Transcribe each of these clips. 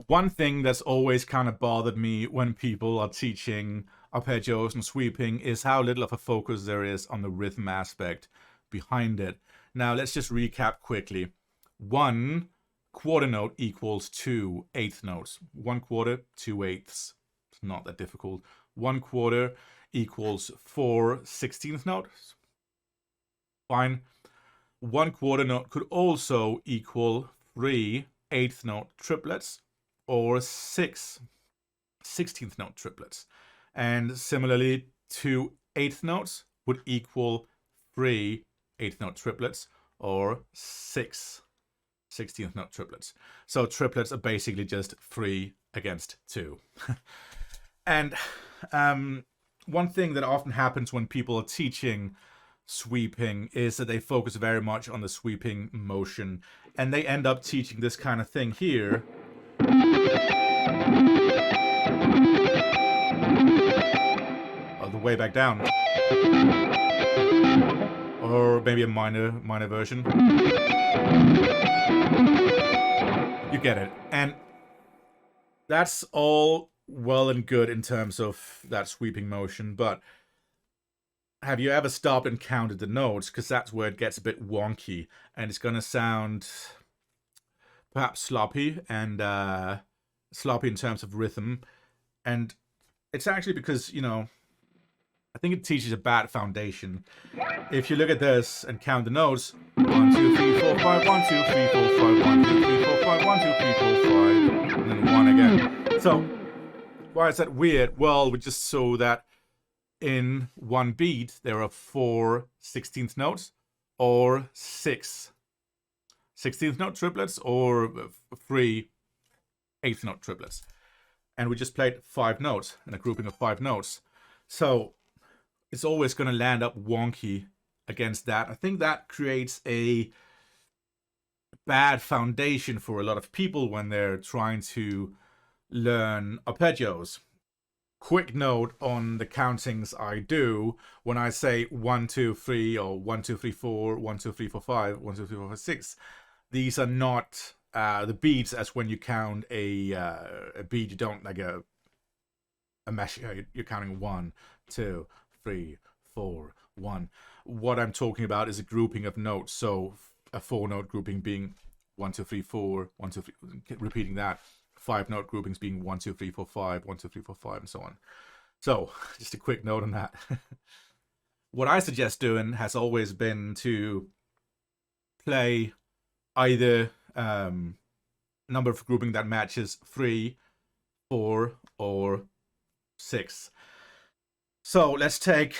One thing that's always kind of bothered me when people are teaching arpeggios and sweeping is how little of a focus there is on the rhythm aspect behind it. Now, let's just recap quickly. 1/4 note equals 2/8 notes. 1/4, 2/8. It's not that difficult. 1/4 equals 4/16 notes. Fine. 1/4 note could also equal 3/8 note triplets or 6/16 note triplets. And similarly, 2/8 notes would equal 3/8 note triplets or 6/16 note triplets. So triplets are basically just 3 against 2. And one thing that often happens when people are teaching sweeping is that they focus very much on the sweeping motion, and they end up teaching this kind of thing here. Oh, the way back down. Or maybe a minor version. You get it. And that's all well and good in terms of that sweeping motion, but have you ever stopped and counted the notes? Because that's where it gets a bit wonky, and it's going to sound perhaps sloppy and sloppy in terms of rhythm. And it's actually because, you know, I think it teaches a bad foundation. If you look at this and count the notes, 1, 2, 3, 4, 5, 1, 2, 3, 4, 5, 1, 2, 3, 4, 5, 1, 2, 3, 4, 5, and then 1 again. So why is that weird? Well, we just saw that in one beat there are 4/16 notes or 6/16 note triplets or 3/8 note triplets, and we just played 5 notes in a grouping of 5 notes. So it's always going to land up wonky against that. I think that creates a bad foundation for a lot of people when they're trying to learn arpeggios. Quick note on the countings I do when I say 1, 2, 3 or 1, 2, 3, 4, 1, 2, 3, 4, 5, 1, 2, 3, 4, 5, 6. These are not the beats as when you count a beat. You don't like a mesh. You're counting 1, 2, 3, 4, 1. What I'm talking about is a grouping of notes. So a 4-note grouping being 1, 2, 3, 4, 1, 2, 3, repeating that. 5-note groupings being 1, 2, 3, 4, 5, 1, 2, 3, 4, 5, and so on. So just a quick note on that. What I suggest doing has always been to play either number of grouping that matches 3, 4, or 6. So let's take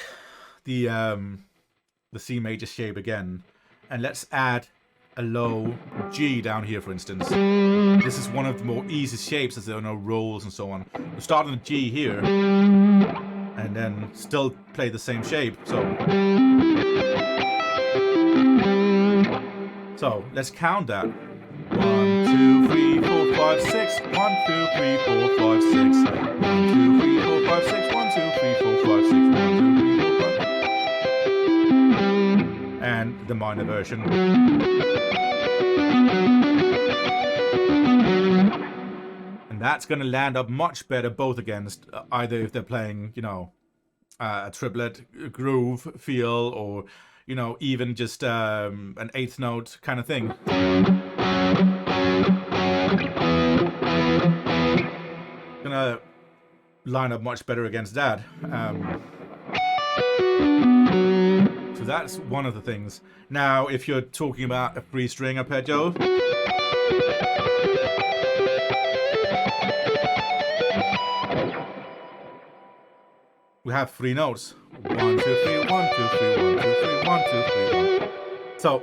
the C major shape again, and let's add a low G down here, for instance. This is one of the more easy shapes as there are no rolls and so on. We start on a G here, and then still play the same shape. So let's count that. 1, 2, 3, 4, 5, 6. 1, 2, 3, 4, 5, 6. 1, 2, 3, 4, 5, 6. 1, 2, 3, 4, 5, 6. 1, 2, 3, 4, 5. And the minor version. And that's going to land up much better both against either if they're playing, you know, a triplet groove feel, or, you know, even just an 8th note kind of thing. Gonna line up much better against that. So that's one of the things. Now, if you're talking about a 3-string arpeggio, we have 3 notes. 1, 2, 3, 1, 2, 3, 1, 2, 3, 1, 2, 3, 1. So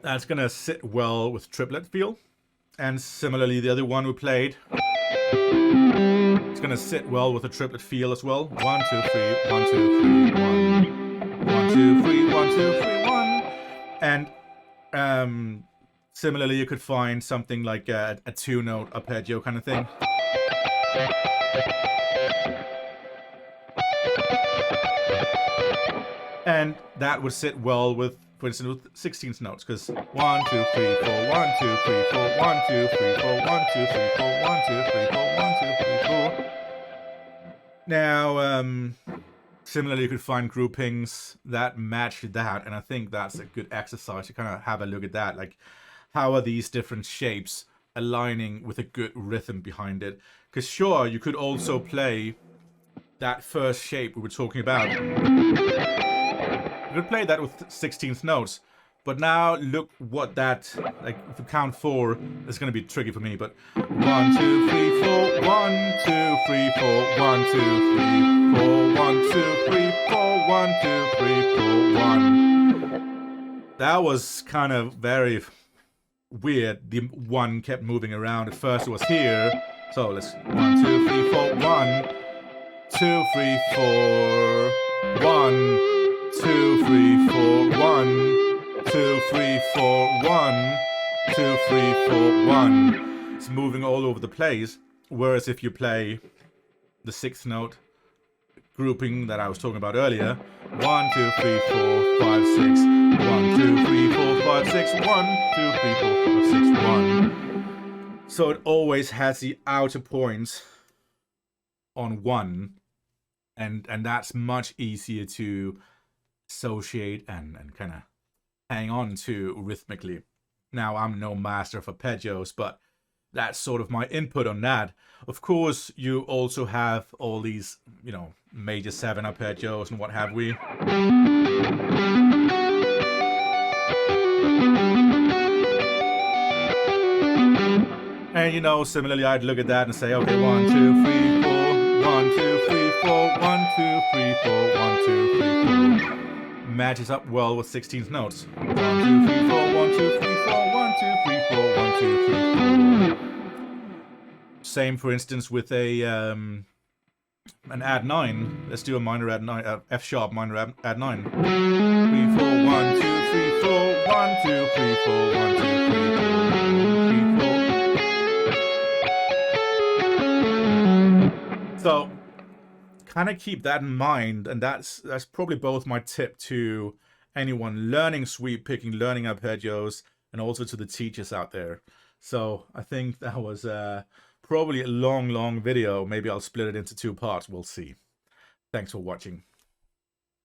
that's gonna sit well with triplet feel. And similarly, the other one we played, it's gonna sit well with a triplet feel as well. 1, 2, 3, 1, 2, 3, 1. 1, 2, 3, 1, 2, 3, 1. And similarly, you could find something like a 2-note arpeggio kind of thing. And that would sit well with, for instance, with 16th notes, because 1, 2, 3, 4, 1, 2, 3, 4, 1, 2, 3, 4, 1, 2, 3, 4, 1, 3, 4, 1, 2, 3, 4. Now, similarly, you could find groupings that match that, and I think that's a good exercise to kind of have a look at that. Like, how are these different shapes aligning with a good rhythm behind it? Because sure, you could also play that first shape we were talking about. You could play that with 16th notes, but now look what that, like, if you count 4, it's going to be tricky for me, but 1, 2, 3, 4, 1, 2, 3, 4, 1, 2, 3, 4, 1, 2, 3, 4, 1, 2, 3, 4, 1. That was kind of very weird. The 1 kept moving around. At first it was here, so let's 1, 2, 3, 4, 1, 2, 3, 4, 1, 2, 3, 4, 1, 2, 3, 4, 1, 2, 3, 4, 1. It's moving all over the place. Whereas if you play the 6th note grouping that I was talking about earlier, 1, 2, 3, 4, 5, 6, 1, 2, 3, 4, 5, 6, 1, 2, 3, 4, 5, 6, 1. So it always has the outer points on 1, and that's much easier to associate and kind of hang on to rhythmically. Now, I'm no master of arpeggios, but that's sort of my input on that. Of course, you also have all these, you know, major 7 arpeggios and what have we. And, you know, similarly, I'd look at that and say, okay, 1, 2, 3, 4, 1, 2, 3, 4, 1, 2, 3, 4, 1, 2, 3, 4. Matches up well with 16th notes. 1, 2, 3, 4, 1, 2, 3, 4, 1, 2, 3, 4, 1, 2, 3, 4. Same, for instance, with a an add 9. Let's do a minor add 9, F sharp minor add 9. 3, 4, 1, 2, 3, 4, 1, 2, 3, 4, 1, 2, 3, 4, 3, 4. So kind of keep that in mind, and that's probably both my tip to anyone learning sweep picking, learning arpeggios, and also to the teachers out there. So I think that was probably a long video. Maybe I'll split it into 2 parts. We'll see. Thanks for watching.